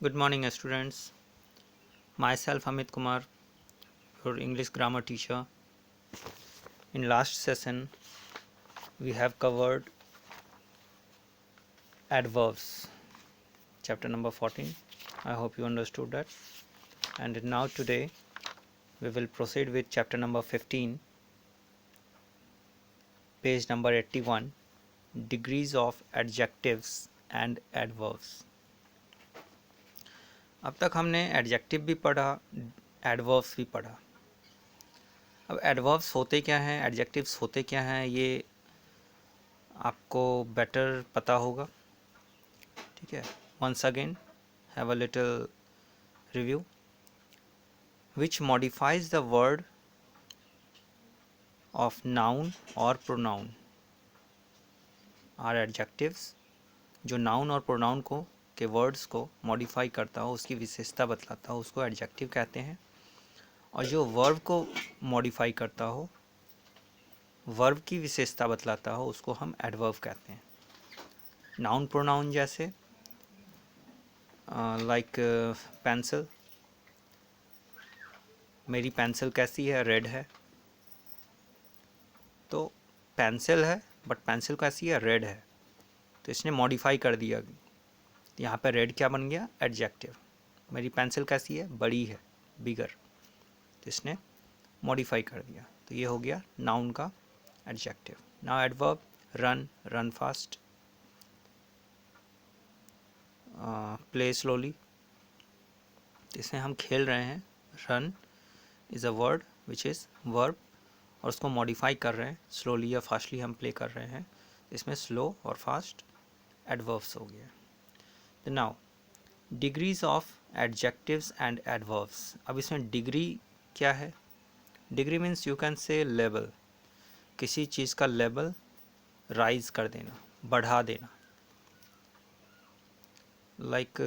Good morning, students. Myself Amit Kumar, your English grammar teacher. In last session, we have covered adverbs, chapter number 14. I hope you understood that. And now today, we will proceed with chapter number 15, page number 81, degrees of adjectives and adverbs. अब तक हमने adjective भी पढ़ा, adverbs भी पढ़ा. अब adverbs होते क्या हैं, एडजेक्टिव्स होते क्या हैं, ये आपको बेटर पता होगा. ठीक है. Once again, have a little review. Which modifies the word of noun or pronoun are adjectives. जो नाउन और प्रोनाउन को के वर्ड्स को मॉडिफाई करता हो, उसकी विशेषता बतलाता हो, उसको एडजेक्टिव कहते हैं. और जो वर्ब को मॉडिफाई करता हो, वर्ब की विशेषता बतलाता हो, उसको हम एडवर्ब कहते हैं. नाउन प्रोनाउन जैसे लाइक पेंसिल. मेरी पेंसिल कैसी है? रेड है. तो पेंसिल है बट पेंसिल कैसी है? रेड है. तो इसने मॉडिफाई कर दिया. यहाँ पे रेड क्या बन गया? एडजेक्टिव. मेरी पेंसिल कैसी है? बड़ी है, बिगर. तो इसने मॉडिफाई कर दिया. तो ये हो गया नाउन का adjective. Now adverb. Run, run fast. Play slowly. इसमें हम खेल रहे हैं. Run is a word which is verb, और उसको मॉडिफाई कर रहे हैं. स्लोली या फास्टली हम प्ले कर रहे हैं. इसमें स्लो और फास्ट एडवर्ब्स हो गया. तो now degrees of adjectives and adverbs. अब इसमें डिग्री क्या है? Degree means you can say level. किसी चीज़ का लेवल राइज कर देना, बढ़ा देना. लाइक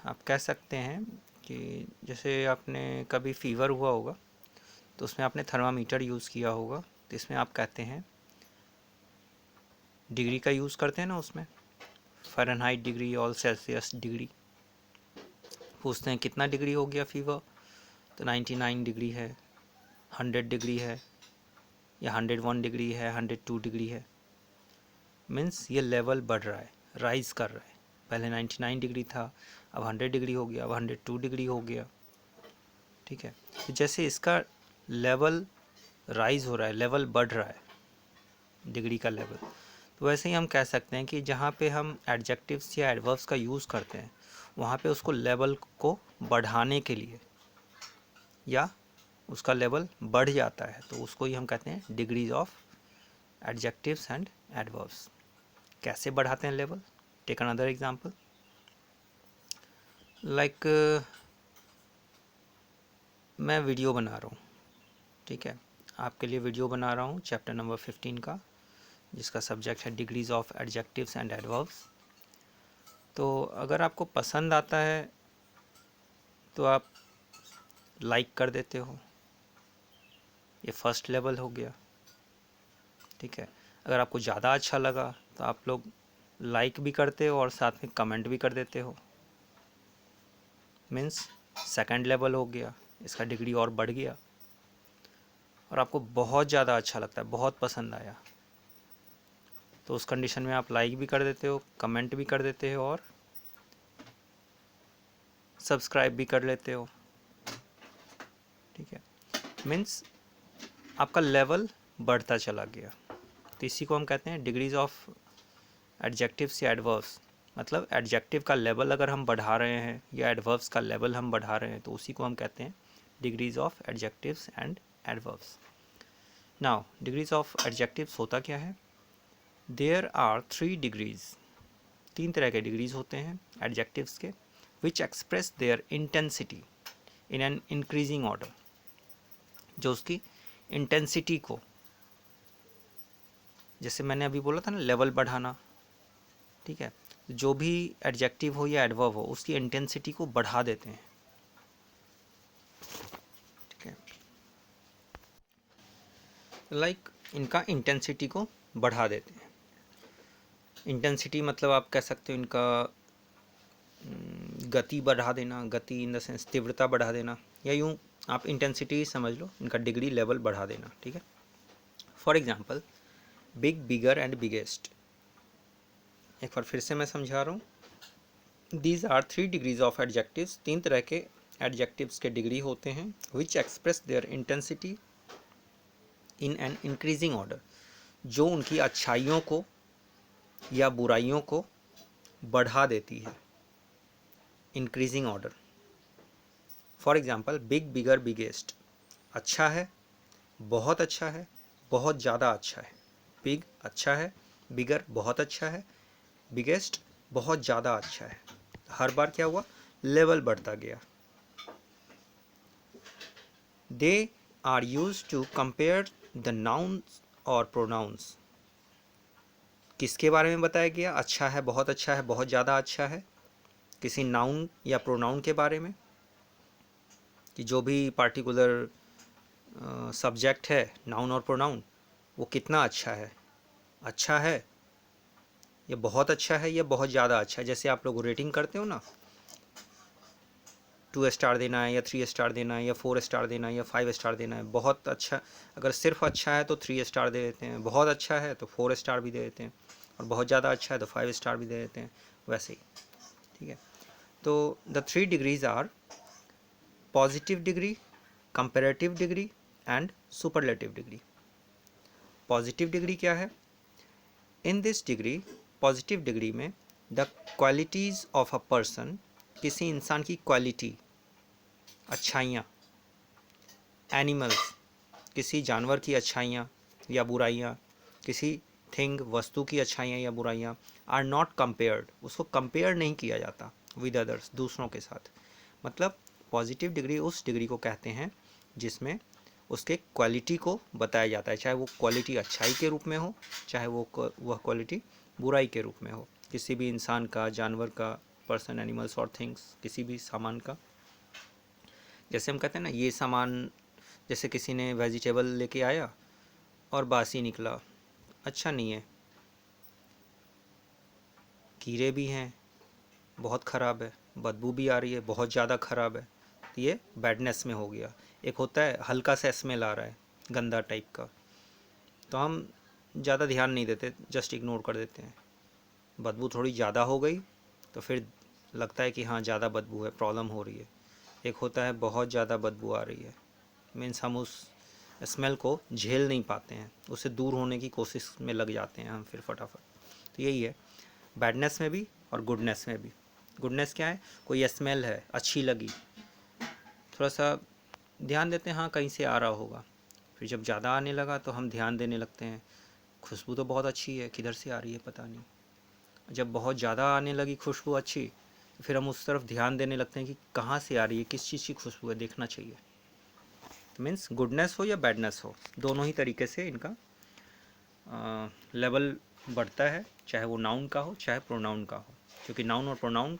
आप कह सकते हैं कि जैसे आपने कभी फीवर हुआ होगा तो उसमें आपने थर्मामीटर यूज़ किया होगा. तो इसमें आप कहते हैं डिग्री का यूज़ करते हैं ना. उसमें फ़ारेनहाइट डिग्री और सेल्सियस डिग्री. पूछते हैं कितना डिग्री हो गया फीवर, तो 99 डिग्री है, 100 डिग्री है, या 101 डिग्री है, 102 डिग्री है. मीन्स ये लेवल बढ़ रहा है, राइज कर रहा है. पहले 99 डिग्री था, अब 100 डिग्री हो गया, अब 102 डिग्री हो गया. ठीक है. तो जैसे इसका लेवल राइज हो रहा है, लेवल बढ़ रहा है, डिग्री का लेवल, तो वैसे ही हम कह सकते हैं कि जहाँ पे हम एडजेक्टिव्स या एडवर्ब्स का यूज़ करते हैं, वहाँ पे उसको लेवल को बढ़ाने के लिए या उसका लेवल बढ़ जाता है, तो उसको ही हम कहते हैं degrees of adjectives and adverbs. कैसे बढ़ाते हैं level? Take another example. Like मैं वीडियो बना रहा हूँ. ठीक है. आपके लिए वीडियो बना रहा हूँ चैप्टर नंबर 15 का, जिसका सब्जेक्ट है degrees of adjectives and adverbs. तो अगर आपको पसंद आता है तो आप लाइक कर देते हो. ये फर्स्ट लेवल हो गया. ठीक है. अगर आपको ज़्यादा अच्छा लगा तो आप लोग लाइक भी करते हो और साथ में कमेंट भी कर देते हो. मीन्स सेकंड लेवल हो गया, इसका डिग्री और बढ़ गया. और आपको बहुत ज़्यादा अच्छा लगता है, बहुत पसंद आया, तो उस कंडीशन में आप लाइक भी कर देते हो, कमेंट भी कर देते हो और सब्सक्राइब भी कर लेते हो. ठीक है. मीन्स आपका लेवल बढ़ता चला गया. तो इसी को हम कहते हैं डिग्रीज ऑफ एडजेक्टिव्स या एडवर्ब्स. मतलब एडजेक्टिव का लेवल अगर हम बढ़ा रहे हैं या एडवर्ब्स का लेवल हम बढ़ा रहे हैं, तो उसी को हम कहते हैं degrees of adjectives and adverbs. Now degrees of adjectives होता क्या है? There are 3 degrees. 3 तरह के डिग्रीज होते हैं एडजेक्टिव्स के, विच express their intensity in an increasing order. जो उसकी इंटेंसिटी को, जैसे मैंने अभी बोला था ना, लेवल बढ़ाना. ठीक है. जो भी एडजेक्टिव हो या एडवर्ब हो, उसकी इंटेंसिटी को बढ़ा देते हैं. ठीक है. लाइक इनका इंटेंसिटी को बढ़ा देते हैं. इंटेंसिटी मतलब आप कह सकते हो इनका गति बढ़ा देना, गति इन द सेंस तीव्रता बढ़ा देना, या यूँ आप इंटेंसिटी समझ लो, इनका डिग्री लेवल बढ़ा देना, ठीक है। For example big, bigger and biggest. एक बार फिर से मैं समझा रहा हूँ। These are 3 degrees of adjectives, 3 तरह के एडजेक्टिव्स के डिग्री होते हैं, which express their intensity in an increasing order, जो उनकी अच्छाइयों को या बुराइयों को बढ़ा देती है, increasing order. For example big, bigger, biggest, अच्छा है, बहुत अच्छा है, बहुत ज़्यादा अच्छा है। बिग अच्छा है, बिगर बहुत अच्छा है, बिगेस्ट बहुत ज़्यादा अच्छा है। हर बार क्या हुआ, लेवल बढ़ता गया। They are use to compare the nouns और प्रोनाउंस। किसके बारे में बताया गया, अच्छा है, बहुत अच्छा है, बहुत ज़्यादा अच्छा है, किसी नाउन या प्रोनाउन के बारे में, कि जो भी पार्टिकुलर सब्जेक्ट है, नाउन और प्रोनाउन, वो कितना अच्छा है, ये बहुत अच्छा है, ये बहुत ज़्यादा अच्छा है। जैसे आप लोग रेटिंग करते हो ना, 2 स्टार देना है या 3 स्टार देना है या 4 स्टार देना है या 5 स्टार देना है। बहुत अच्छा, अगर सिर्फ अच्छा है तो 3 स्टार दे देते हैं, बहुत अच्छा है तो 4 स्टार भी दे देते हैं, और बहुत ज़्यादा अच्छा है तो 5 स्टार भी दे देते हैं, वैसे ही, ठीक है। तो the 3 degrees are positive degree, comparative degree and superlative degree. Positive degree क्या है? In this degree, positive degree में, the qualities of a person, किसी इंसान की क्वालिटी, अच्छाइयाँ, एनिमल्स, किसी जानवर की अच्छाइयाँ या बुराइयाँ, किसी थिंग, वस्तु की अच्छाइयाँ या बुराइयाँ, आर नॉट कंपेयर्ड, उसको कंपेयर नहीं किया जाता विद अदर्स, दूसरों के साथ। मतलब पॉजिटिव डिग्री उस डिग्री को कहते हैं जिसमें उसके क्वालिटी को बताया जाता है, चाहे वो क्वालिटी अच्छाई के रूप में हो, चाहे वह क्वालिटी बुराई के रूप में हो, किसी भी इंसान का, जानवर का, पर्सन, एनिमल्स और थिंग्स, किसी भी सामान का। जैसे हम कहते हैं ना, ये सामान, जैसे किसी ने वेजिटेबल लेके आया और बासी निकला, अच्छा नहीं है, कीड़े भी हैं, बहुत ख़राब है, बदबू भी आ रही है, बहुत ज़्यादा ख़राब है, तो ये बैडनेस में हो गया। एक होता है हल्का सा स्मेल आ रहा है, गंदा टाइप का, तो हम ज़्यादा ध्यान नहीं देते, जस्ट इग्नोर कर देते हैं। बदबू थोड़ी ज़्यादा हो गई तो फिर लगता है कि हाँ ज़्यादा बदबू है, प्रॉब्लम हो रही है। एक होता है बहुत ज़्यादा बदबू आ रही है, मीन्स हम उस स्मेल को झेल नहीं पाते हैं, उससे दूर होने की कोशिश में लग जाते हैं हम फिर फटाफट। तो यही है बैडनेस में भी और गुडनेस में भी। गुडनेस क्या है? कोई स्मेल है, अच्छी लगी, थोड़ा सा ध्यान देते हैं, हाँ कहीं से आ रहा होगा, फिर जब ज़्यादा आने लगा तो हम ध्यान देने लगते हैं, खुशबू तो बहुत अच्छी है, किधर से आ रही है पता नहीं। जब बहुत ज़्यादा आने लगी खुशबू अच्छी, तो फिर हम उस तरफ ध्यान देने लगते हैं कि कहाँ से आ रही है, किस चीज़ की खुशबू है, देखना चाहिए। मीन्स गुडनेस हो या बैडनेस हो, दोनों ही तरीके से इनका लेवल बढ़ता है, चाहे वो नाउन का हो चाहे प्रोनाउन का हो, क्योंकि नाउन और प्रोनाउन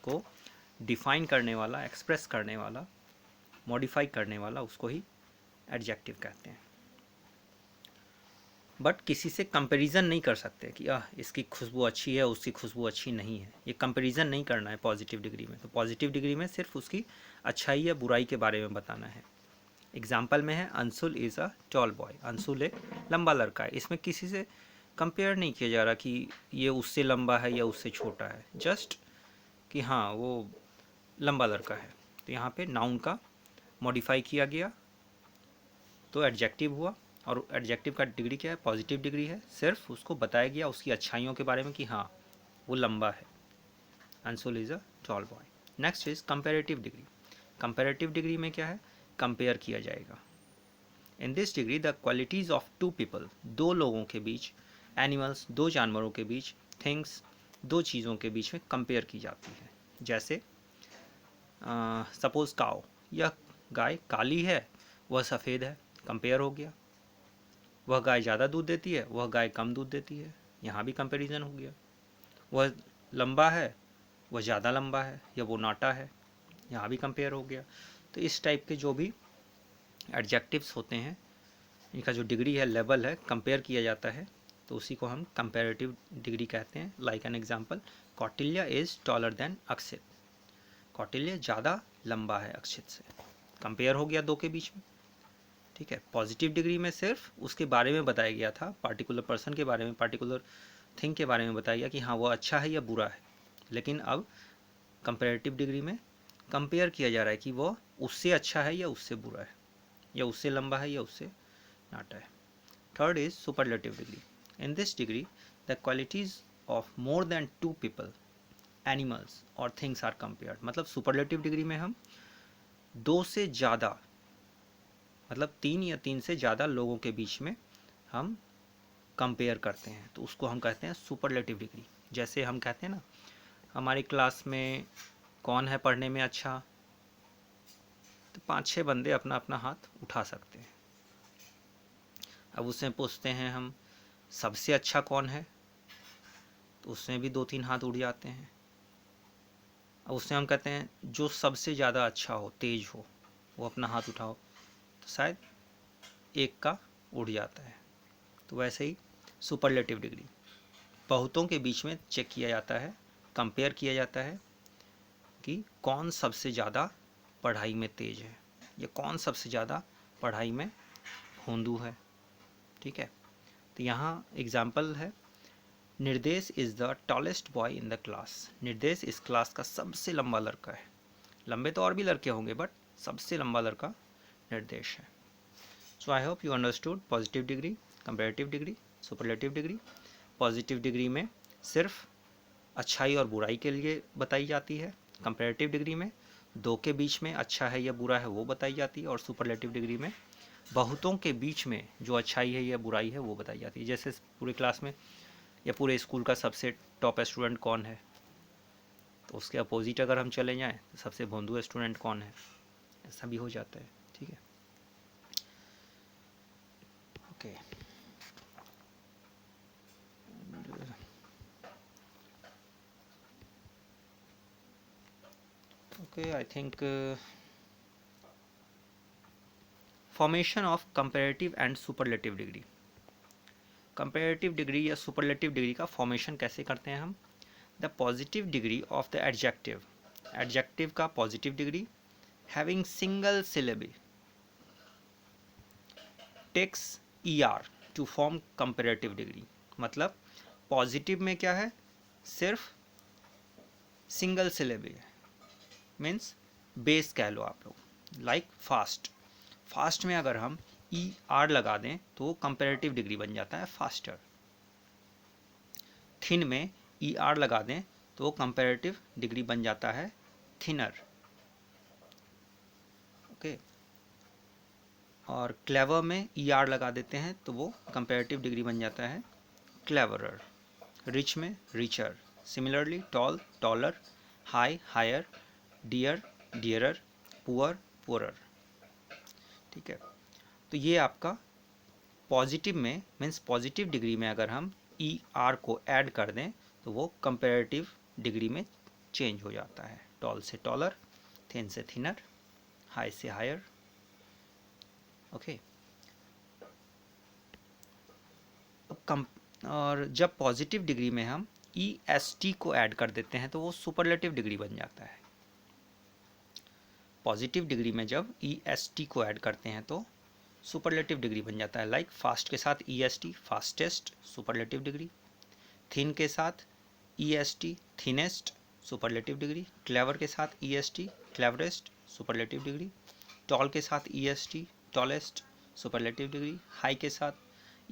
को डिफाइन करने वाला, एक्सप्रेस करने वाला, मॉडिफाई करने वाला, उसको ही एडजेक्टिव कहते हैं। बट किसी से कंपैरिजन नहीं कर सकते कि इसकी खुशबू अच्छी है, उसकी खुशबू अच्छी नहीं है, ये कंपैरिजन नहीं करना है पॉजिटिव डिग्री में। तो पॉजिटिव डिग्री में सिर्फ उसकी अच्छाई या बुराई के बारे में बताना है। एग्जाम्पल में है Anshul is a tall boy, Anshul एक लंबा लड़का है। इसमें किसी से कंपेयर नहीं किया जा रहा कि ये उससे लंबा है या उससे छोटा है, जस्ट कि हाँ वो लंबा लड़का है। तो यहाँ पे नाउन का मॉडिफाई किया गया तो एडजेक्टिव हुआ, और एडजेक्टिव का डिग्री क्या है? पॉजिटिव डिग्री है। सिर्फ उसको बताया गया उसकी अच्छाइयों के बारे में कि हाँ वो लंबा है, Anshul is a tall boy. Next is comparative degree. Comparative degree में क्या है? कंपेयर किया जाएगा। In this degree the qualities of two people, दो लोगों के बीच, एनिमल्स, दो जानवरों के बीच, थिंग्स, दो चीज़ों के बीच में कंपेयर की जाती है। जैसे सपोज काओ, यह गाय काली है, वह सफ़ेद है, कंपेयर हो गया। वह गाय ज़्यादा दूध देती है, वह गाय कम दूध देती है, यहाँ भी कंपैरिजन हो गया। वह लंबा है, वह ज़्यादा लंबा है, या वो नाटा है, यहाँ भी कंपेयर हो गया। तो इस टाइप के जो भी एडजेक्टिव्स होते हैं, इनका जो डिग्री है, लेवल है, कंपेयर किया जाता है तो उसी को हम कंपैरेटिव डिग्री कहते हैं। Like an example, Kautilya is taller than अक्षित। कौटिल्य ज़्यादा लंबा है अक्षित से। कंपेयर हो गया दो के बीच में, ठीक है। पॉजिटिव डिग्री में सिर्फ उसके बारे में बताया गया था, पार्टिकुलर पर्सन के बारे में, पार्टिकुलर थिंग के बारे में बताया गया कि हाँ वो अच्छा है या बुरा है। लेकिन अब कंपैरेटिव डिग्री में कंपेयर किया जा रहा है कि वो उससे अच्छा है या उससे बुरा है, या उससे लंबा है या उससे नाटा है। Third is superlative degree. In this degree the qualities of more than 2 people, animals और थिंग्स आर कंपेयर्ड। मतलब सुपरलेटिव डिग्री में हम 2 से ज़्यादा, मतलब 3 या 3 से ज़्यादा लोगों के बीच में हम कंपेयर करते हैं, तो उसको हम कहते हैं सुपरलेटिव डिग्री। जैसे हम कहते हैं ना, हमारी क्लास में कौन है पढ़ने में अच्छा, तो 5-6 बंदे अपना अपना हाथ उठा सकते हैं। अब उससे पूछते हैं हम सबसे अच्छा कौन है, तो उसमें भी 2-3 हाथ उठ जाते हैं। अब उससे हम कहते हैं जो सबसे ज़्यादा अच्छा हो, तेज हो, वो अपना हाथ उठाओ, तो शायद एक का उड़ जाता है। तो वैसे ही सुपरलेटिव डिग्री बहुतों के बीच में चेक किया जाता है, कंपेयर किया जाता है कि कौन सबसे ज़्यादा पढ़ाई में तेज है, या कौन सबसे ज़्यादा पढ़ाई में होंदू है, ठीक है। तो यहाँ एग्जाम्पल है, निर्देश is the tallest boy in the class. निर्देश इस क्लास का सबसे लंबा लड़का है। लंबे तो और भी लड़के होंगे, बट सबसे लंबा लड़का निर्देश है। So I hope you understood positive degree, comparative degree, superlative degree. Positive degree में सिर्फ अच्छाई और बुराई के लिए बताई जाती है। कंपैरेटिव डिग्री में 2 के बीच में अच्छा है या बुरा है वो बताई जाती है। और सुपरलेटिव डिग्री में बहुतों के बीच में जो अच्छाई है या बुराई है वो बताई जाती है। जैसे पूरे क्लास में या पूरे स्कूल का सबसे टॉप स्टूडेंट कौन है, तो उसके अपोजिट अगर हम चले जाएं तो सबसे भोंदू स्टूडेंट कौन है, ऐसा भी हो जाता है, ठीक है। Okay, okay, I think formation of comparative and superlative degree. Comparative degree या सुपरलेटिव डिग्री का फॉर्मेशन कैसे करते हैं हम? The positive degree of the adjective, adjective का positive degree having single syllable takes ER to form comparative degree. मतलब positive में क्या है, सिर्फ सिंगल सिलेबी है, मीन्स बेस कह लो आप लोग। लाइक फास्ट, फास्ट में अगर हम ER लगा दें तो वो कंपैरेटिव डिग्री बन जाता है फास्टर। थिन में ER लगा दें तो वो कंपैरेटिव डिग्री बन जाता है थिनर, ओके। और क्लेवर में ER लगा देते हैं तो वो कंपैरेटिव डिग्री बन जाता है क्लेवरर। रिच में richer. Similarly tall taller, high higher, dear dearer, poor poorer, ठीक है। तो ये आपका पॉजिटिव में मीन्स पॉजिटिव डिग्री में अगर हम ER को ऐड कर दें तो वो कंपैरेटिव डिग्री में चेंज हो जाता है। टॉल से टॉलर, थिन से थिनर, हाई से हायर, ओके। और जब पॉजिटिव डिग्री में हम EST को ऐड कर देते हैं तो वो सुपरलेटिव डिग्री बन जाता है। पॉजिटिव डिग्री में जब EST को ऐड करते हैं तो सुपरलेटिव डिग्री बन जाता है। लाइक फास्ट के साथ EST fastest, superlative degree. Thin के साथ EST thinnest, superlative degree. Clever के साथ EST cleverest, superlative degree. Tall के साथ EST tallest, superlative degree. High के साथ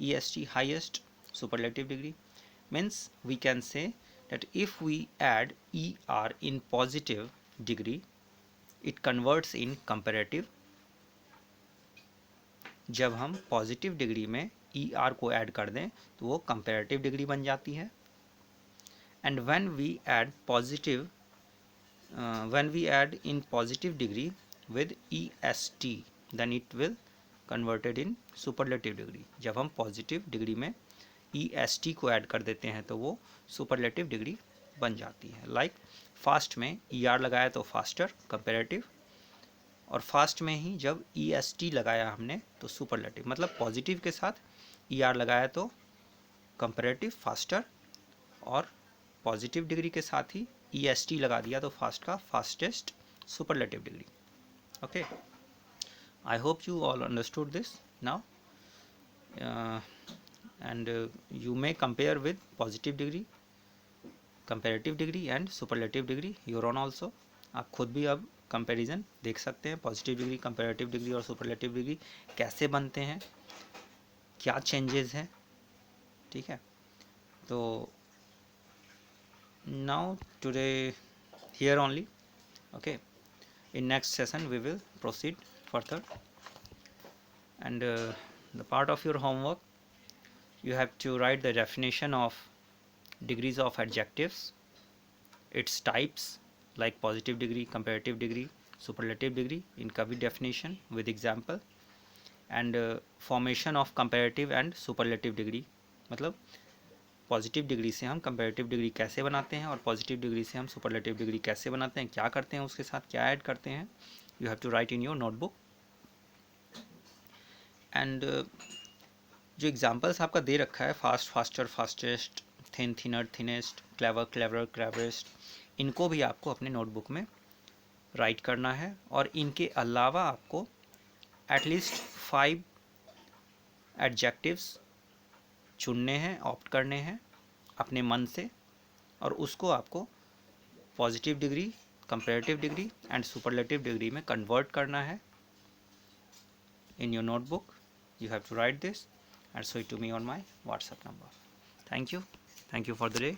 EST highest, superlative degree. Means we can say that if we add ER in positive degree, it converts in comparative. जब हम positive degree में ER को add कर दें तो वो कंपैरेटिव डिग्री बन जाती है। And when we add positive when we add in positive degree with EST then it will converted in superlative degree. जब हम पॉजिटिव डिग्री में EST को ऐड कर देते हैं तो वो सुपरलेटिव डिग्री बन जाती है। लाइक फास्ट में ER लगाया तो फास्टर कंपैरेटिव, और फास्ट में ही जब EST लगाया हमने तो सुपरलेटिव। मतलब पॉजिटिव के साथ ER लगाया तो कंपैरेटिव, फास्टर, और पॉजिटिव डिग्री के साथ ही EST लगा दिया तो फास्ट का fastest, superlative degree. Okay, I hope you all understood this now, and you may compare with positive degree, comparative degree and superlative degree your own also। आप खुद भी अब कंपैरिजन देख सकते हैं, पॉजिटिव डिग्री, कंपैरेटिव डिग्री और superlative degree कैसे बनते हैं, क्या चेंजेस हैं। ठीक है, तो now today here only. Okay, in next session we will proceed further, and the part of your homework, you have to write the definition of degrees of adjectives, its types like positive degree, comparative degree, superlative degree, इनका भी definition with example, and formation of comparative and superlative degree, मतलब positive degree से हम comparative degree कैसे बनाते हैं और positive degree से हम सुपरलेटिव डिग्री कैसे बनाते हैं, क्या करते हैं उसके साथ, क्या ऐड करते हैं। You have to write in your notebook. And जो एग्जांपल्स आपका दे रखा है, fast, faster, fastest, thin, thinner, thinnest, clever, clever, cleverest, इनको भी आपको अपने नोटबुक में राइट करना है। और इनके अलावा आपको एटलीस्ट 5 एडजेक्टिव्स चुनने हैं, ऑप्ट करने हैं अपने मन से, और उसको आपको positive degree, comparative degree and superlative degree में कन्वर्ट करना है in your notebook. You have to write this and show it to me on my WhatsApp number. Thank you for the day.